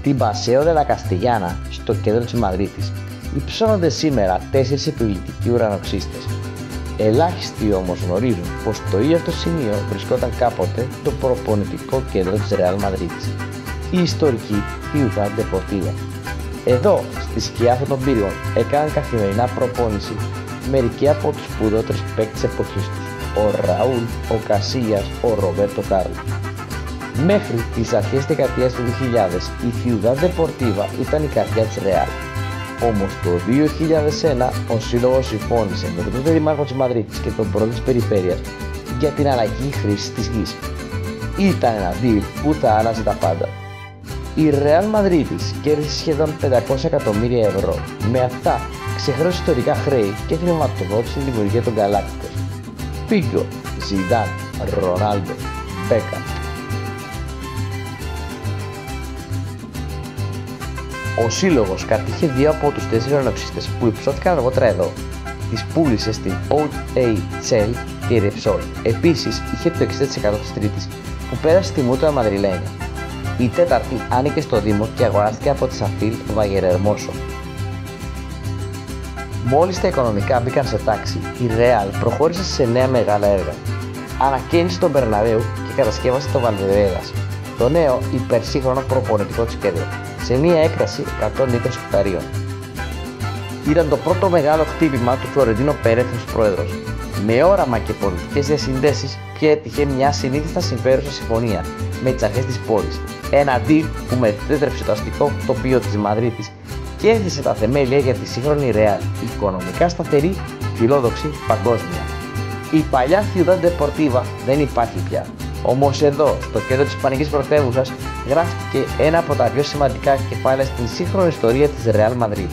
Στην Paseo de la Castellana, στο κέντρο της Μαδρίτης, υψώνονται σήμερα 4 επιβλητικοί ουρανοξύστες. Ελάχιστοι όμως γνωρίζουν πως στο ίδιο αυτό σημείο βρισκόταν κάποτε το προπονητικό κέντρο της Real Madrid, η ιστορική Ciudad Deportiva. Εδώ, στη σκιά αυτών των πύργων, έκαναν καθημερινά προπόνηση μερικοί από τους σπουδαιότερους παίκτες της εποχής τους, ο Ραούλ, ο Κασίλιας, ο Ρομπέρτο Κάρλος. Μέχρι τις αρχές της δεκαετίας του 2000 η Ciudad Deportiva ήταν η καρδιά της Real. Όμως το 2001 ο σύλλογος συμφώνησε με τον τότε δήμαρχο της Μαδρίτης και τον πρόεδρο της περιφέρειας για την αλλαγή χρήσης της γης. Ήταν ένα deal που θα άλλαζε τα πάντα. Η Real Madrid κέρδισε σχεδόν 500 εκατομμύρια ευρώ. Με αυτά ξεχρέωσε ιστορικά χρέη και χρηματοδότησε τη δημιουργία των Γκαλάκτικος. Φίγκο, Ζιντάν, Ρονάλντο, Μπέκα. Ο σύλλογος κατήχε 2 από τους 4 ουρανοξύστες που υψώθηκαν αργότερα εδώ. Τις πούλησε στην OHL και η Repsol. Επίσης είχε το 60% της τρίτης που πέρασε στη μούτρα μαδριλένια. Η τέταρτη άνοιγε στο Δήμο και αγοράστηκε από τη Σαφίλ Βαγερερμόσο. Μόλις τα οικονομικά μπήκαν σε τάξη, η Real προχώρησε σε νέα μεγάλα έργα. Ανακαίνισε τον Μπερναμπέου και κατασκεύασε το Βαλβερέδας, το νέο υπερσύγχρονο προπονητικό της κέντρο, σε μια έκταση 120 εκταρίων. Ήταν το πρώτο μεγάλο χτύπημα του Φλωρεντίνο Πέρεθ ως πρόεδρος. Με όραμα και πολιτικές διασυνδέσεις και έτυχε μια συνήθιστα συμφέρουσα συμφωνία με τις αρχές της πόλης. Ένα deal που μετέτρεψε το αστικό τοπίο της Μαδρίτης και έθεσε τα θεμέλια για τη σύγχρονη Real, οικονομικά σταθερή, φιλόδοξη, παγκόσμια. Η παλιά Ciudad Deportiva δεν υπάρχει πια. Όμως εδώ, στο κέντρο της ισπανικής πρωτεύουσας, γράφτηκε ένα από τα πιο σημαντικά κεφάλαια στην σύγχρονη ιστορία της Real Madrid.